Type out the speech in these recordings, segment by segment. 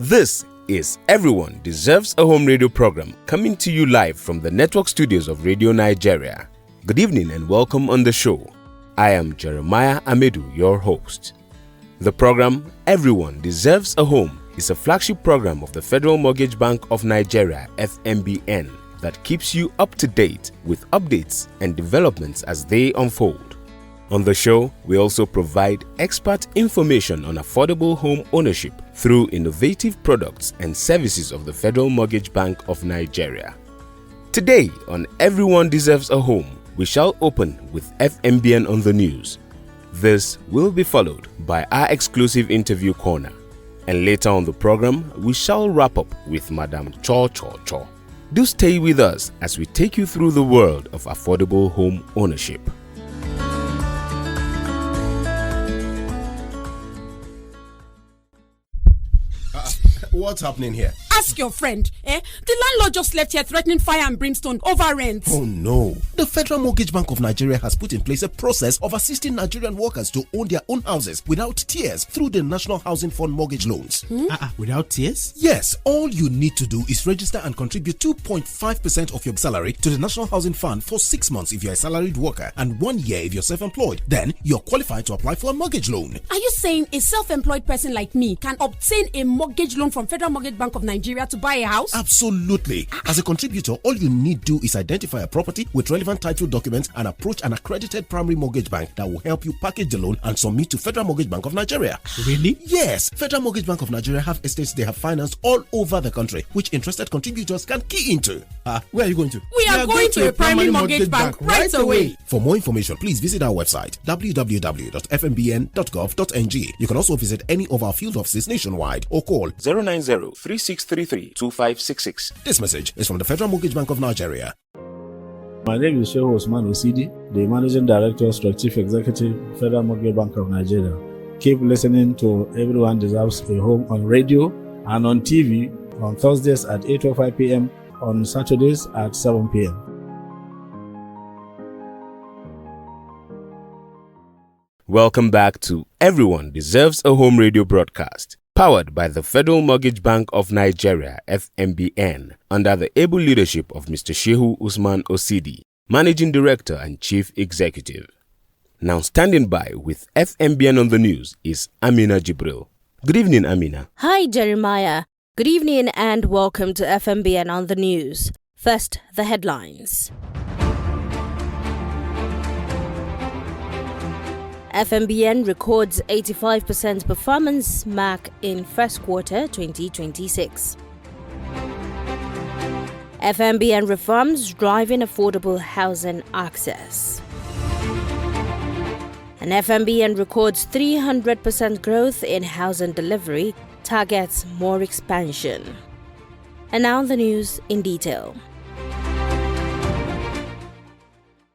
This is Everyone Deserves a Home radio program coming to you live from the network studios of Radio Nigeria. Good evening and welcome on the show. I am Jeremiah Amedu, your host. The program Everyone Deserves a Home is a flagship program of the Federal Mortgage Bank of Nigeria, Fmbn, that keeps you up to date with updates and developments as they unfold. On the show, we also provide expert information on affordable home ownership through innovative products and services of the Federal Mortgage Bank of Nigeria. Today on Everyone Deserves a Home, we shall open with Fmbn on the news. This will be followed by our exclusive interview corner. And later on the program, we shall wrap up with Madam Cho Cho Cho. Do stay with us as we take you through the world of affordable home ownership. What's happening here? Ask your friend. The landlord just left here threatening fire and brimstone over rent. Oh no. The Federal Mortgage Bank of Nigeria has put in place a process of assisting Nigerian workers to own their own houses without tears through the National Housing Fund mortgage loans. Without tears? Yes. All you need to do is register and contribute 2.5% of your salary to the National Housing Fund for 6 months if you're a salaried worker and 1 year if you're self-employed. Then you're qualified to apply for a mortgage loan. Are you saying a self-employed person like me can obtain a mortgage loan from Federal Mortgage Bank of Nigeria to buy a house? Absolutely. As a contributor, all you need to do is identify a property with relevant title documents and approach an accredited primary mortgage bank that will help you package the loan and submit to Federal Mortgage Bank of Nigeria. Really? Yes. Federal Mortgage Bank of Nigeria have estates they have financed all over the country, which interested contributors can key into. Where are you going to? We are going to a primary mortgage bank right away. For more information, please visit our website www.fmbn.gov.ng. You can also visit any of our field offices nationwide or call 090-3633-2566. This message is from the Federal Mortgage Bank of Nigeria. My name is Shehu Usman Osidi, the Managing Director, Chief Executive, Federal Mortgage Bank of Nigeria. Keep listening to Everyone Deserves a Home on radio and on TV on Thursdays at 8:05 p.m. on Saturdays at 7 p.m. Welcome back to Everyone Deserves a Home radio broadcast, powered by the Federal Mortgage Bank of Nigeria, Fmbn, under the able leadership of Mr. Shehu Usman Osidi, Managing Director and Chief Executive. Now standing by with Fmbn on the news is Amina Jibril. Good evening, Amina. Hi, Jeremiah. Good evening and welcome to Fmbn on the news. First, the headlines. Fmbn records 85% performance mark in first quarter 2026. Fmbn reforms driving affordable housing access. And Fmbn records 300% growth in housing delivery, targets more expansion. And now the news in detail.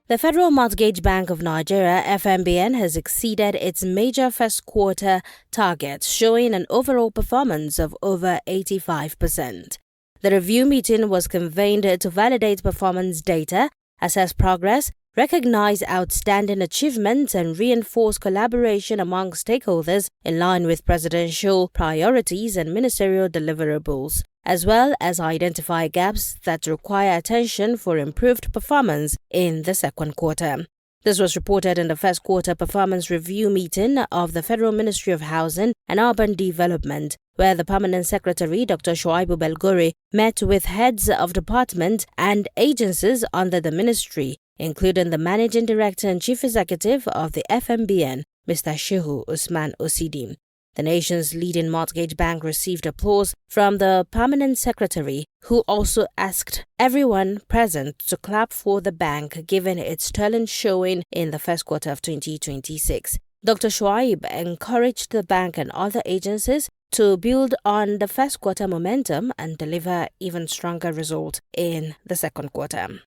The Federal Mortgage Bank of Nigeria, Fmbn, has exceeded its major first quarter targets, showing an overall performance of over 85%. The review meeting was convened to validate performance data, assess progress, recognize outstanding achievements, and reinforce collaboration among stakeholders in line with presidential priorities and ministerial deliverables, as well as identify gaps that require attention for improved performance in the second quarter. This was reported in the first quarter performance review meeting of the Federal Ministry of Housing and Urban Development, where the Permanent Secretary, Dr. Shuaibu Belgore, met with heads of department and agencies under the ministry, including the Managing Director and Chief Executive of the Fmbn, Mr. Shehu Usman Osidi. The nation's leading mortgage bank received applause from the Permanent Secretary, who also asked everyone present to clap for the bank given its sterling showing in the first quarter of 2026. Dr. Shuaib encouraged the bank and other agencies to build on the first quarter momentum and deliver even stronger results in the second quarter.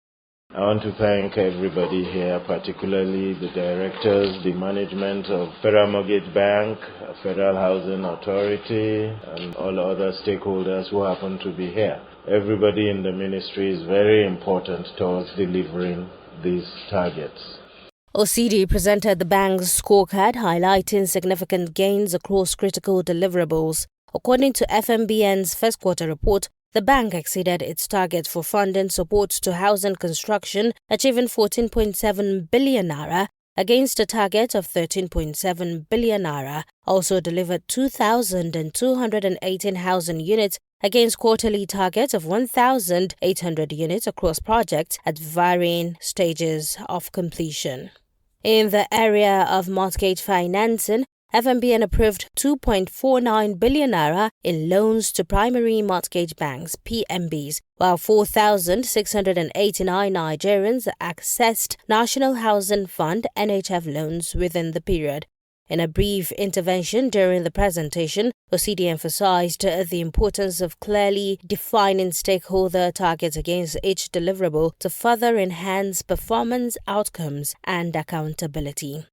I want to thank everybody here, particularly the directors, the management of Federal Mortgage Bank, Federal Housing Authority, and all other stakeholders who happen to be here. Everybody in the ministry is very important towards delivering these targets. Osidi presented the bank's scorecard highlighting significant gains across critical deliverables. According to Fmbn's first quarter report, the bank exceeded its target for funding support to housing construction, achieving 14.7 billion naira against a target of 13.7 billion naira. Also delivered 2,218 housing units against quarterly target of 1,800 units across projects at varying stages of completion. In the area of mortgage financing, Fmbn approved 2.49 billion naira in loans to primary mortgage banks (PMBs), while 4,689 Nigerians accessed National Housing Fund (NHF) loans within the period. In a brief intervention during the presentation, OCD emphasized the importance of clearly defining stakeholder targets against each deliverable to further enhance performance outcomes and accountability.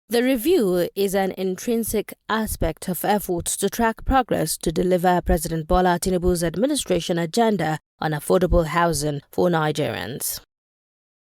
The review is an intrinsic aspect of efforts to track progress to deliver President Bola Tinubu's administration agenda on affordable housing for Nigerians.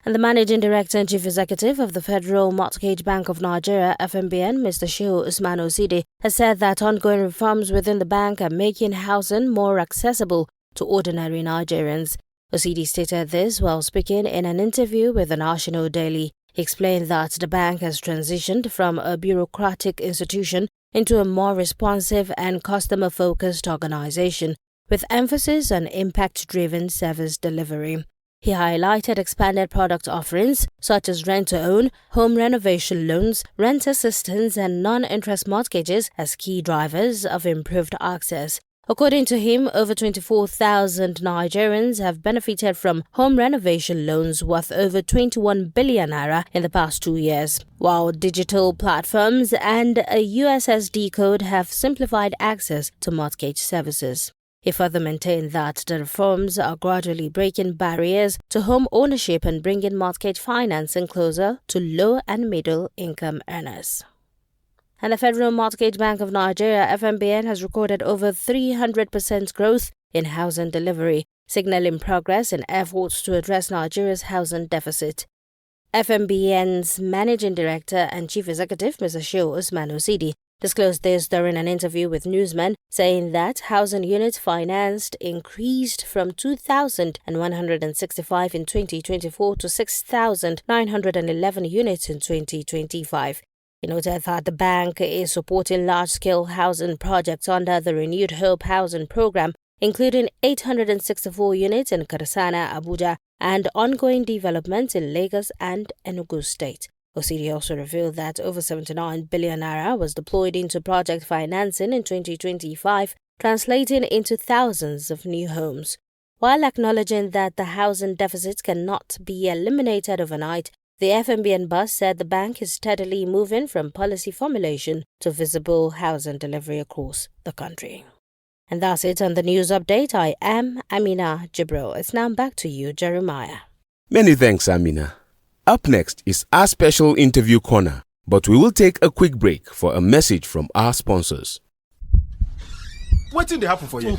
And the Managing Director and Chief Executive of the Federal Mortgage Bank of Nigeria, Fmbn, Mr. Shehu Usman Osidi, has said that ongoing reforms within the bank are making housing more accessible to ordinary Nigerians. Osidi stated this while speaking in an interview with the National Daily. He explained that the bank has transitioned from a bureaucratic institution into a more responsive and customer-focused organization with emphasis on impact-driven service delivery. He highlighted expanded product offerings such as rent-to-own, home renovation loans, rent assistance and non-interest mortgages as key drivers of improved access. According to him, over 24,000 Nigerians have benefited from home renovation loans worth over 21 billion naira in the past 2 years, while digital platforms and a USSD code have simplified access to mortgage services. He further maintained that the reforms are gradually breaking barriers to home ownership and bringing mortgage financing closer to low and middle income earners. And the Federal Mortgage Bank of Nigeria, Fmbn, has recorded over 300% growth in housing delivery, signaling progress in efforts to address Nigeria's housing deficit. Fmbn's Managing Director and Chief Executive, Mr. Shehu Usman Osidi, disclosed this during an interview with newsmen, saying that housing units financed increased from 2,165 in 2024 to 6,911 units in 2025. He noted that the bank is supporting large-scale housing projects under the Renewed Hope Housing Program, including 864 units in Karsana, Abuja, and ongoing developments in Lagos and Enugu State. Osidi also revealed that over 79 billion naira was deployed into project financing in 2025, translating into thousands of new homes. While acknowledging that the housing deficit cannot be eliminated overnight, the Fmbn boss said the bank is steadily moving from policy formulation to visible housing delivery across the country. And that's it on the news update. I am Amina Jibril. It's now back to you, Jeremiah. Many thanks, Amina. Up next is our special interview corner, but we will take a quick break for a message from our sponsors. Wetin dey happen for you? Our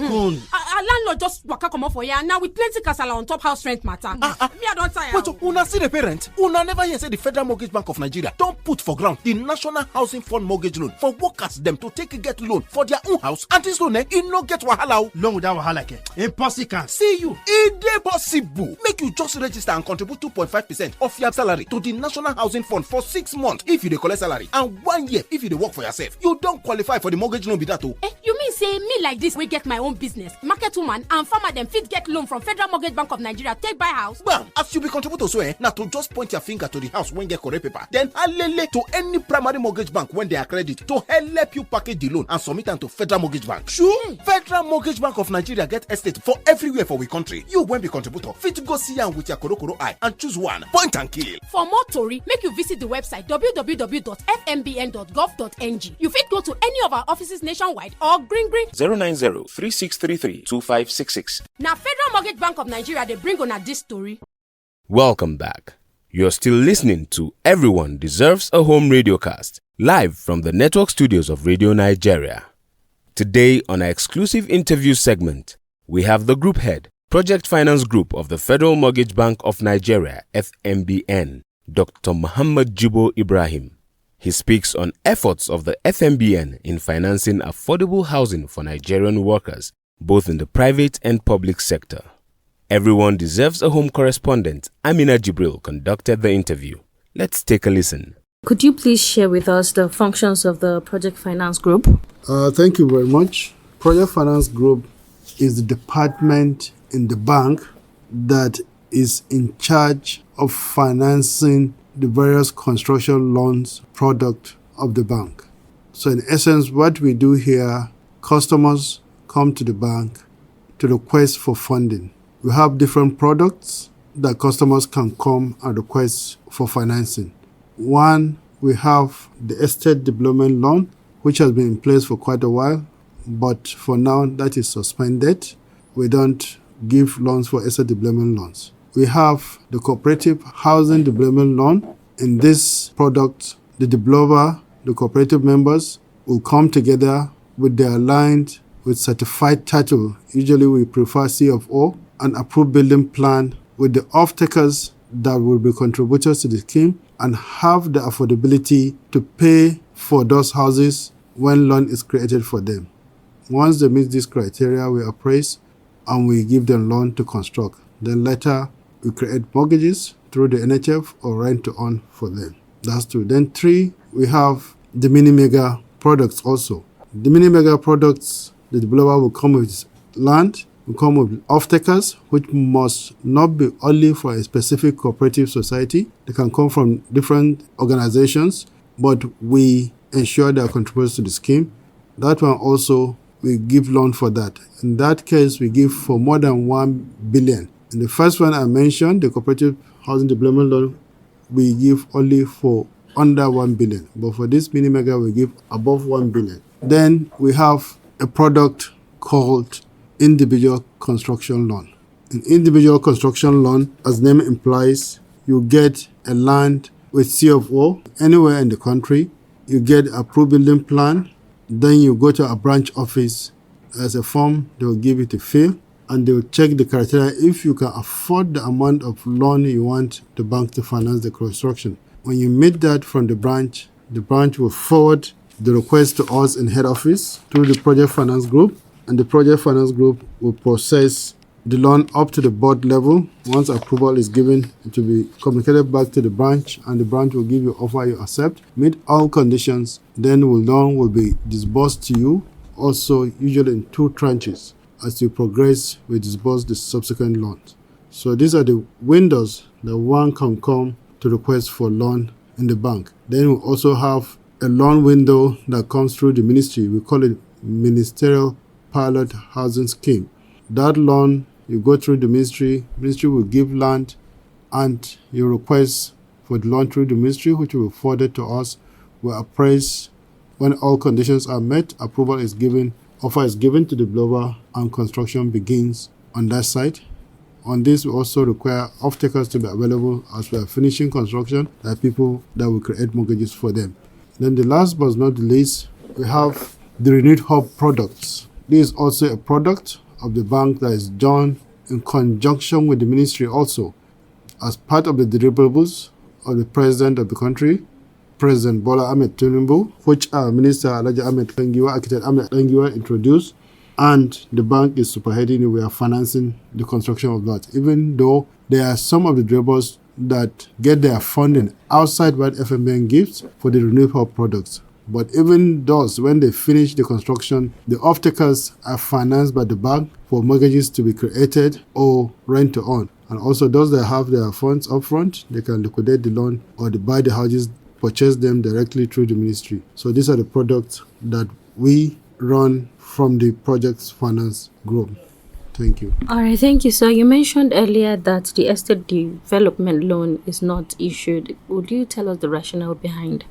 landlord just waka comot for here now with plenty kasala on top house rent matter. Me, I don tire. Wait, una see the parent? Una never hear say the Federal Mortgage Bank of Nigeria don put for ground the National Housing Fund mortgage loan for workers dem to take get loan for their own house, and this loan e no get wahala o. Loan without wahala ke? Impossible. See you, e dey possible. Make you just register and contribute 2.5% of your salary to the National Housing Fund for 6 months if you dey collect salary, and 1 year if you dey work for yourself. You don qualify for the mortgage loan be that o. You mean say me like this we get my own business, market woman and farmer dem fit get loan from Federal Mortgage Bank of Nigeria take buy house? Bam! As you be contributor so na to just point your finger to the house when get correct paper, then alele to any primary mortgage bank when they accredit to help you package the loan and submit am to Federal Mortgage Bank. Sure, Federal Mortgage Bank of Nigeria get estate for everywhere for we country. You when be contributor fit go see am with your korokoro eye and choose one, point and kill. For more tori, make you visit the website www.fmbn.gov.ng. You fit go to any of our offices nationwide or green 090-3633-2566. Now Federal Mortgage Bank of Nigeria they bring on this story. Welcome back. You're still listening to Everyone Deserves a Home Radiocast, live from the network studios of Radio Nigeria. Today on our exclusive interview segment, we have the Group Head, Project Finance Group of the Federal Mortgage Bank of Nigeria, Fmbn, Dr. Mohammed Jibo Ibrahim. He speaks on efforts of the Fmbn in financing affordable housing for Nigerian workers, both in the private and public sector. Everyone Deserves a Home correspondent Amina Jibril conducted the interview. Let's take a listen. Could you please share with us the functions of the Project Finance Group? Thank you very much. Project Finance Group is the department in the bank that is in charge of financing the various construction loans product of the bank. So in essence, what we do here, customers come to the bank to request for funding. We have different products that customers can come and request for financing. One, we have the estate development loan, which has been in place for quite a while, but for now that is suspended. We don't give loans for estate development loans. We have the cooperative housing development loan. In this product, the developer, the cooperative members will come together with their land with certified title. Usually we prefer CFO, an approved building plan with the off-takers that will be contributors to the scheme and have the affordability to pay for those houses when loan is created for them. Once they meet this criteria, we appraise and we give them loan to construct. Then later, we create mortgages through the NHF or rent to own for them. That's two. Then three, we have the mini-mega products also. The mini-mega products, the developer will come with land, will come with off-takers, which must not be only for a specific cooperative society. They can come from different organizations, but we ensure they are contributors to the scheme. That one also, we give loan for that. In that case, we give for more than 1 billion. In the first one I mentioned, the cooperative housing development loan, we give only for under 1 billion. But for this mini mega, we give above 1 billion. Then we have a product called individual construction loan. In individual construction loan, as the name implies, you get a land with CFO anywhere in the country. You get a approved building plan. Then you go to a branch office. As a form, they will give you to fill, and they will check the criteria if you can afford the amount of loan you want the bank to finance the construction. When you meet that from the branch will forward the request to us in head office through the Project Finance Group, and the Project Finance Group will process the loan up to the board level. Once approval is given, it will be communicated back to the branch, and the branch will give you offer you accept, meet all conditions, then the loan will be disbursed to you, also usually in 2 tranches. As you progress, we disburse the subsequent loans. So these are the windows that one can come to request for loan in the bank. Then we also have a loan window that comes through the ministry. We call it Ministerial Pilot Housing Scheme. That loan, you go through the ministry will give land, and you request for the loan through the ministry, which will be forwarded to us. We appraise. When all conditions are met, approval is given, offer is given to the developer, and construction begins on that site. On this, we also require off-takers to be available as we are finishing construction. There are people that will create mortgages for them. Then the last but not the least, we have the Renewed Hope products. This is also a product of the bank that is done in conjunction with the ministry also. As part of the deliverables of the president of the country, President Bola Ahmed Tinubu, which our Minister Alhaji Ahmed Dangiwa, Architect Ahmed Dangiwa introduced, and the bank is superheading it. We are financing the construction of that, even though there are some of the deliverables that get their funding outside what Fmbn gives for the renewable products. But even those, when they finish the construction, the off-takers are financed by the bank for mortgages to be created or rent to own. And also those that have their funds upfront, they can liquidate the loan or they buy the houses, purchase them directly through the ministry. So these are the products that we run from the Project Finance Group. Thank you. All right, thank you. So you mentioned earlier that the estate development loan is not issued. Would you tell us the rationale behind?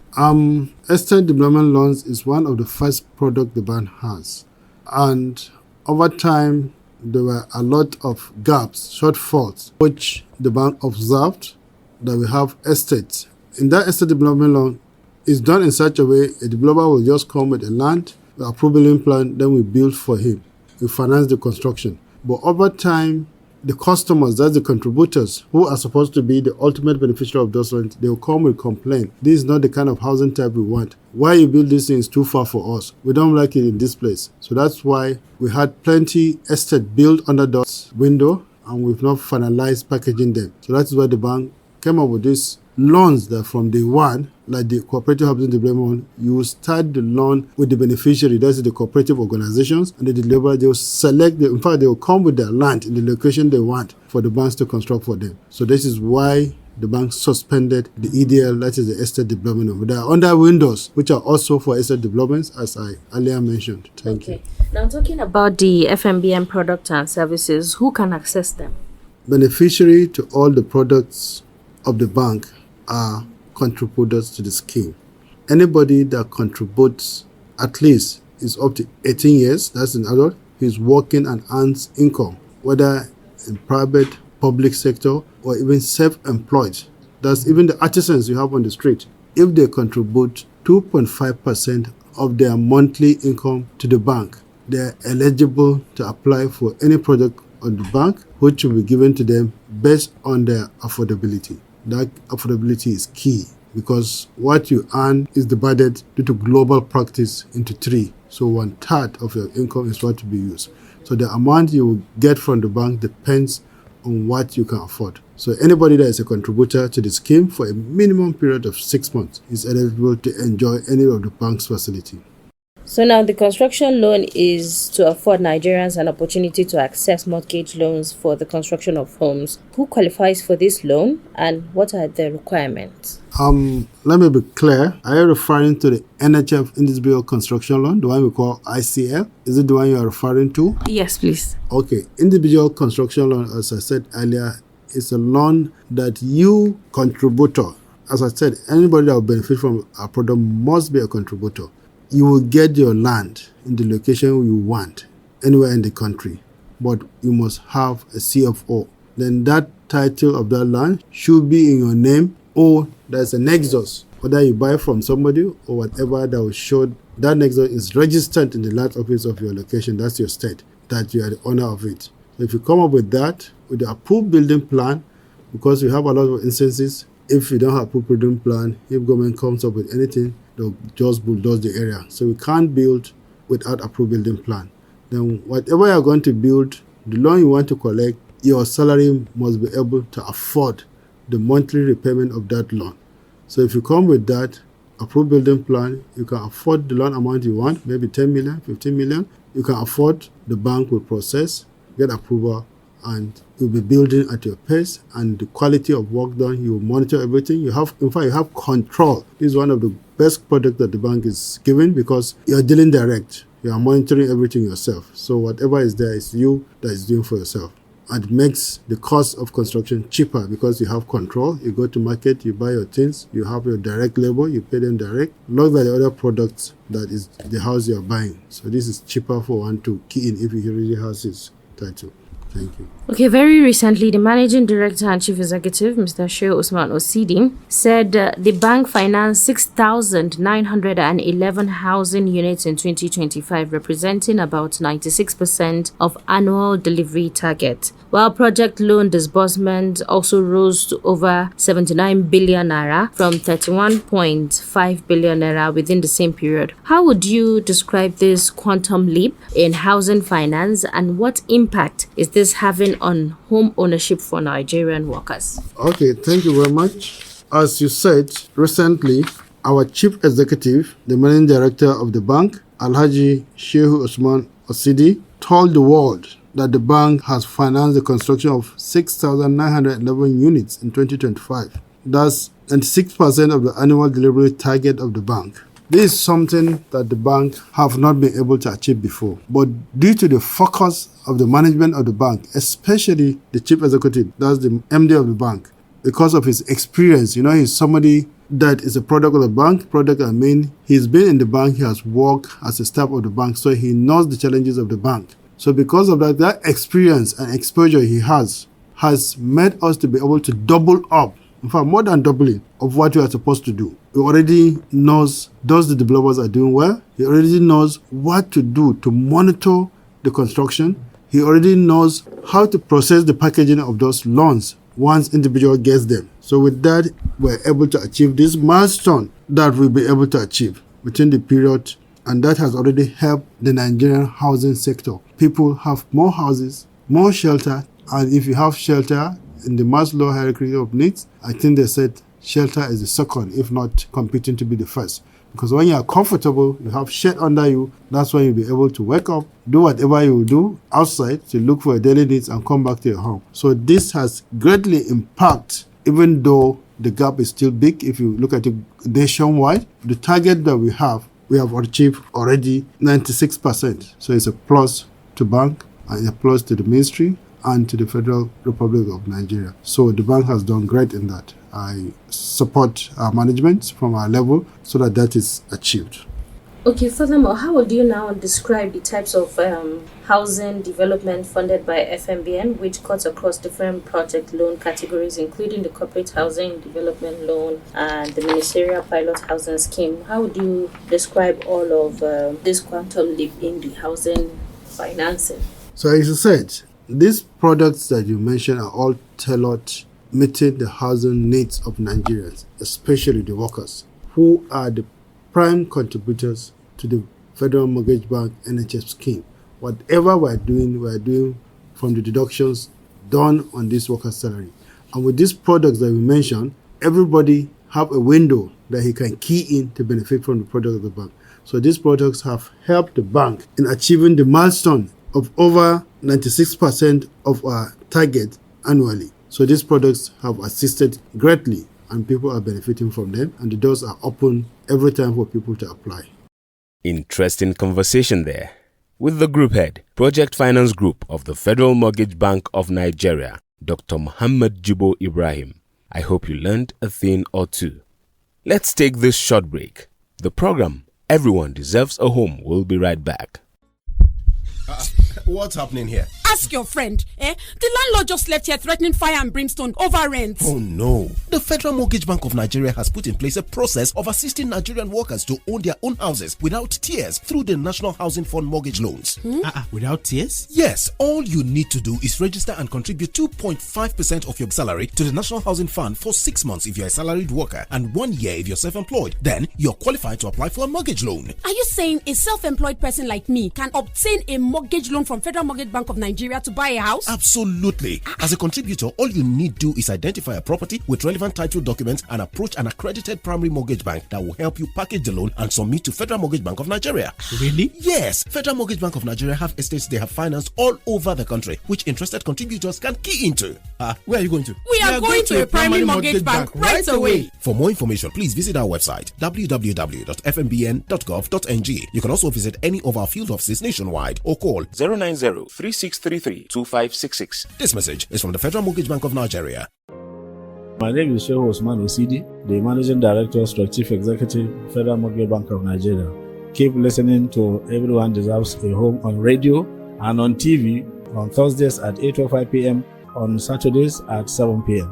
Estate development loans is one of the first product the bank has. And over time, there were a lot of gaps, shortfalls, which the bank observed that we have estates. In that estate development loan, it's done in such a way a developer will just come with a land, the approved building plan, then we build for him. We finance the construction. But over time, the customers, that's the contributors, who are supposed to be the ultimate beneficiary of those loans, they will come with complaint. This is not the kind of housing type we want. Why you build these things too far for us? We don't like it in this place. So that's why we had plenty estate built under the window, and we've not finalized packaging them. So that's why the bank came up with these loans that from day one, like the cooperative housing development, you will start the loan with the beneficiary, that's the cooperative organizations, and the developer, they will select, in fact, they will come with their land in the location they want for the banks to construct for them. So this is why the bank suspended the EDL, that is the estate development. But there are other windows which are also for estate developments, as I earlier mentioned. Thank you. Now, talking about the Fmbn product and services, who can access them? Beneficiary to all the products of the bank are contributors to the scheme. Anybody that contributes at least is up to 18 years, that's an adult, he's working and earns income, whether in private, public sector, or even self-employed. That's even the artisans you have on the street. If they contribute 2.5% of their monthly income to the bank, they're eligible to apply for any product on the bank, which will be given to them based on their affordability. That affordability is key because what you earn is divided due to global practice into three. So 1/3 of your income is what to be used. So the amount you will get from the bank depends on what you can afford. So anybody that is a contributor to the scheme for a minimum period of 6 months is eligible to enjoy any of the bank's facility. So now the construction loan is to afford Nigerians an opportunity to access mortgage loans for the construction of homes. Who qualifies for this loan and what are the requirements? Let me be clear. Are you referring to the NHF Individual Construction Loan, the one we call ICL? Is it the one you are referring to? Yes, please. Okay. Individual Construction Loan, as I said earlier, is a loan that you, contributor, as I said, anybody that will benefit from our product must be a contributor. You will get your land in the location you want, anywhere in the country, but you must have a CFO. Then that title of that land should be in your name, or there's a nexus, whether you buy from somebody or whatever, that will show that nexus is registered in the land office of your location, that's your state, that you are the owner of it. So if you come up with that, with the approved building plan, because we have a lot of instances, if you don't have a approved building plan, if government comes up with anything, they'll just bulldoze the area. So we can't build without approved building plan. Then whatever you're going to build, the loan you want to collect, your salary must be able to afford the monthly repayment of that loan. So if you come with that approved building plan, you can afford the loan amount you want, maybe 10 million, 15 million. You can afford, the bank will process, get approval, and you'll be building at your pace, and the quality of work done, you will monitor everything. You have control. This is one of the best products that the bank is giving because you're dealing direct. You are monitoring everything yourself. So whatever is there is you that is doing for yourself. And it makes the cost of construction cheaper because you have control. You go to market, you buy your things, you have your direct labor, you pay them direct. Not like the other products that is the house you're buying. So this is cheaper for one to key in if he really has his title. Thank you. Okay, very recently, the Managing Director and Chief Executive, Mr. Shehu Usman Osidi, said the bank financed 6,911 housing units in 2025, representing about 96% of annual delivery target, while project loan disbursement also rose to over 79 billion naira from 31.5 billion naira within the same period. How would you describe this quantum leap in housing finance, and what impact is this having on home ownership for Nigerian workers? Okay, thank you very much. As you said, recently, our chief executive, the managing director of the bank, Alhaji Shehu Usman Osidi, told the world that the bank has financed the construction of 6,911 units in 2025. That's 96% of the annual delivery target of the bank. This is something that the bank have not been able to achieve before. But due to the focus of the management of the bank, especially the chief executive, that's the MD of the bank, because of his experience, he's somebody that is a product of the bank. He's been in the bank, he has worked as a staff of the bank, so he knows the challenges of the bank. So because of that experience and exposure he has made us to be able to double up, in fact, more than doubling of what we are supposed to do. He already knows those the developers are doing well. He already knows what to do to monitor the construction. he already knows how to process the packaging of those loans once individual gets them. So with that, we're able to achieve this milestone that we'll be able to achieve within the period, and that has already helped the Nigerian housing sector. People have more houses, more shelter, and if you have shelter in the Maslow hierarchy of needs, I think they said shelter is the second, if not competing to be the first. Because when you are comfortable, you have shade under you, that's when you'll be able to wake up, do whatever you do outside to look for your daily needs and come back to your home. So this has greatly impacted, even though the gap is still big. If you look at it nationwide, the target that we have achieved already 96%. So it's a plus to bank and a plus to the ministry and to the Federal Republic of Nigeria. So the bank has done great in that. I support our management from our level so that is achieved. Okay, furthermore, how would you now describe the types of housing development funded by Fmbn, which cuts across different project loan categories, including the corporate housing development loan and the ministerial pilot housing scheme? How would you describe all of this quantum leap in the housing financing? So as you said, these products that you mentioned are all tailored, meeting the housing needs of Nigerians, especially the workers, who are the prime contributors to the Federal Mortgage Bank NHF scheme. Whatever we're doing from the deductions done on this worker's salary. And with these products that we mentioned, everybody have a window that he can key in to benefit from the product of the bank. So these products have helped the bank in achieving the milestone of over 96% of our target annually. So these products have assisted greatly and people are benefiting from them, and the doors are open every time for people to apply. Interesting conversation there with the group head, Project Finance Group of the Federal Mortgage Bank of Nigeria, Dr. Mohammed Jibo Ibrahim. I hope you learned a thing or two. Let's take this short break. The program, Everyone Deserves a Home, will be right back. What's happening here? Ask your friend. The landlord just left here threatening fire and brimstone over rent. Oh no. The Federal Mortgage Bank of Nigeria has put in place a process of assisting Nigerian workers to own their own houses without tears through the National Housing Fund mortgage loans. Without tears? Yes, all you need to do is register and contribute 2.5% of your salary to the National Housing Fund for 6 months if you're a salaried worker and 1 year if you're self-employed. Then you're qualified to apply for a mortgage loan. Are you saying a self-employed person like me can obtain a mortgage loan from Federal Mortgage Bank of Nigeria to buy a house? Absolutely. As a contributor, all you need to do is identify a property with relevant title documents and approach an accredited primary mortgage bank that will help you package the loan and submit to Federal Mortgage Bank of Nigeria. Really? Yes. Federal Mortgage Bank of Nigeria have estates they have financed all over the country, which interested contributors can key into. Where are you going to? We are going to a primary mortgage bank right away. For more information, please visit our website www.fmbn.gov.ng. You can also visit any of our field offices nationwide or call 090-3633-2566. This message is from the Federal Mortgage Bank of Nigeria. My name is Cho Cho Cho, the Managing Director, Chief Executive, Federal Mortgage Bank of Nigeria. Keep listening to Everyone Deserves a Home on radio and on TV on Thursdays at 8:05 p.m. on Saturdays at 7 p.m.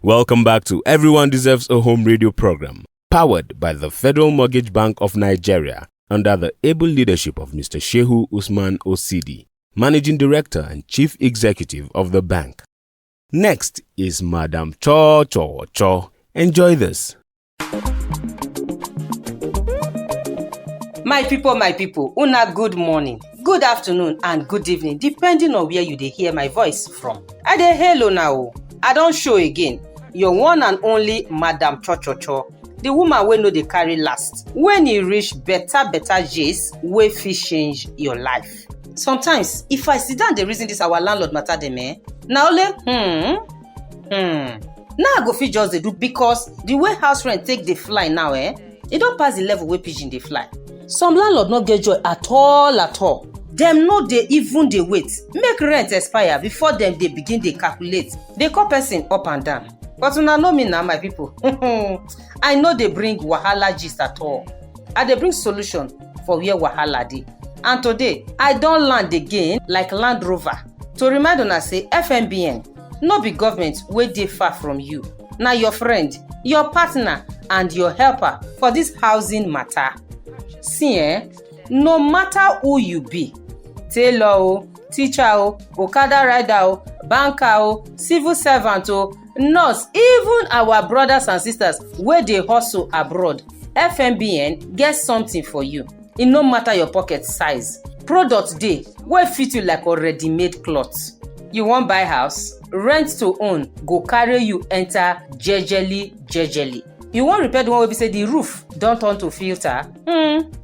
Welcome back to Everyone Deserves a Home radio program, powered by the Federal Mortgage Bank of Nigeria under the able leadership of Mr. Shehu Usman Osidi, Managing Director and Chief Executive of the bank. Next is Madam Cho Cho Cho. Enjoy this. My people, una good morning, good afternoon and good evening, depending on where you dey hear my voice from. I dey hello now. I don show again. Your one and only Madam Cho Cho Cho, the woman wey no dey carry last when e reach better gist wey fit change your life. Sometimes if I sit down dey reason this our landlord matter dem, na only now I go fit just dey do, because the way house rent take dey fly now, e don pass the level wey pidgin dey fly. Some landlord no get joy at all. Dem no dey even dey wait make rent expire before dem dey begin dey calculate, dey call person up and down. But una know me now, my people. I no dey bring wahala gist at all. I dey bring solution for where wahala dey. And today I don land again like Land Rover to remind una say Fmbn no be government wey dey far from you. Na your friend, your partner and your helper for this housing matter. See, no matter who you be, tailor o, teacher o, okada rider o, banker o, civil servant o, nurse, even our brothers and sisters wey dey hustle abroad, Fmbn get something for you. E no matter your pocket size. Product dey wey fit you like already made cloth. You wan buy house? Rent to own go carry you enter jejely. You wan repair the one wey be say the roof don turn to filter?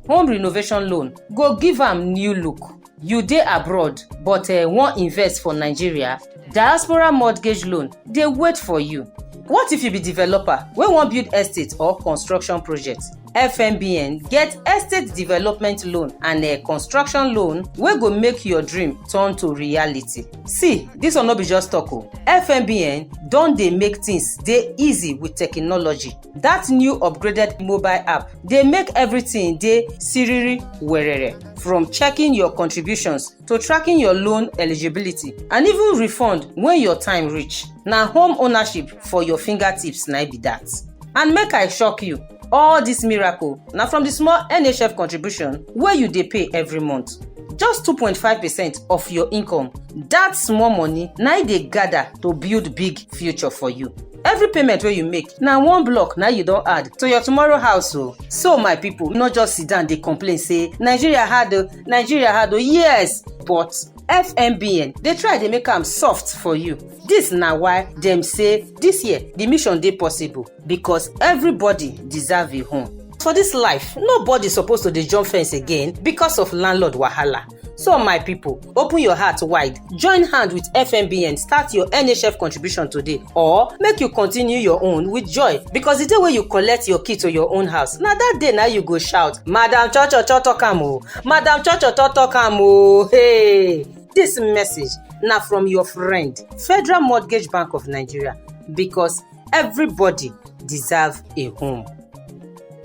Home renovation loan go give am new look. You dey abroad but wan invest for Nigeria? Diaspora mortgage loan dey wait for you. What if you be developer wey wan build estate or construction project? Fmbn get estate development loan and construction loan wey go make your dream turn to reality. See, this one no be just talk o. Fmbn don dey make things dey easy with technology. That new upgraded mobile app dey make everything dey siriri werere. From checking your contributions to tracking your loan eligibility and even refund when your time reach. Na home ownership for your fingertips na be that. And make I shock you, all this miracle na from the small NHF contribution wey you dey pay every month. Just 2.5% of your income. That small money na e dey gather to build big future for you. Every payment wey you make na one block na you don add to your tomorrow house o. So my people, no just sit down dey complain say Nigeria hard o, yes, but Fmbn dey try dey make am soft for you. This na why dem say this year the mission dey possible because everybody deserve a home. For this life, nobody suppose to dey jump fence again because of landlord wahala. So my people, open your heart wide, join hand with Fmbn, start your NHF contribution today, or make you continue your own with joy, because the day wey you collect your key to your own house, na that day na you go shout, Madam Cho Cho Cho talk am o, Madam Cho Cho Cho talk am o. Hey, this message na from your friend, Federal Mortgage Bank of Nigeria, because everybody deserve a home.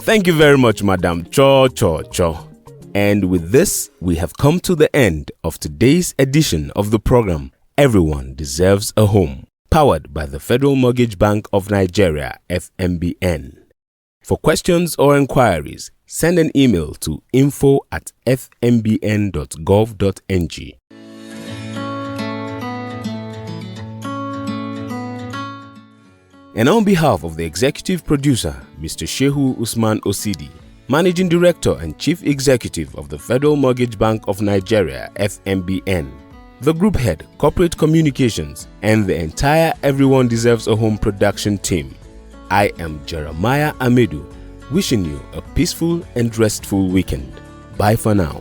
Thank you very much, Madam Cho Cho Cho. And with this, we have come to the end of today's edition of the program, Everyone Deserves a Home, powered by the Federal Mortgage Bank of Nigeria, Fmbn. For questions or inquiries, send an email to info@fmbn.gov.ng. And on behalf of the executive producer, Mr. Shehu Usman Osidi, Managing Director and Chief Executive of the Federal Mortgage Bank of Nigeria, Fmbn, the Group Head, Corporate Communications, and the entire Everyone Deserves a Home production team, I am Jeremiah Amedu, wishing you a peaceful and restful weekend. Bye for now.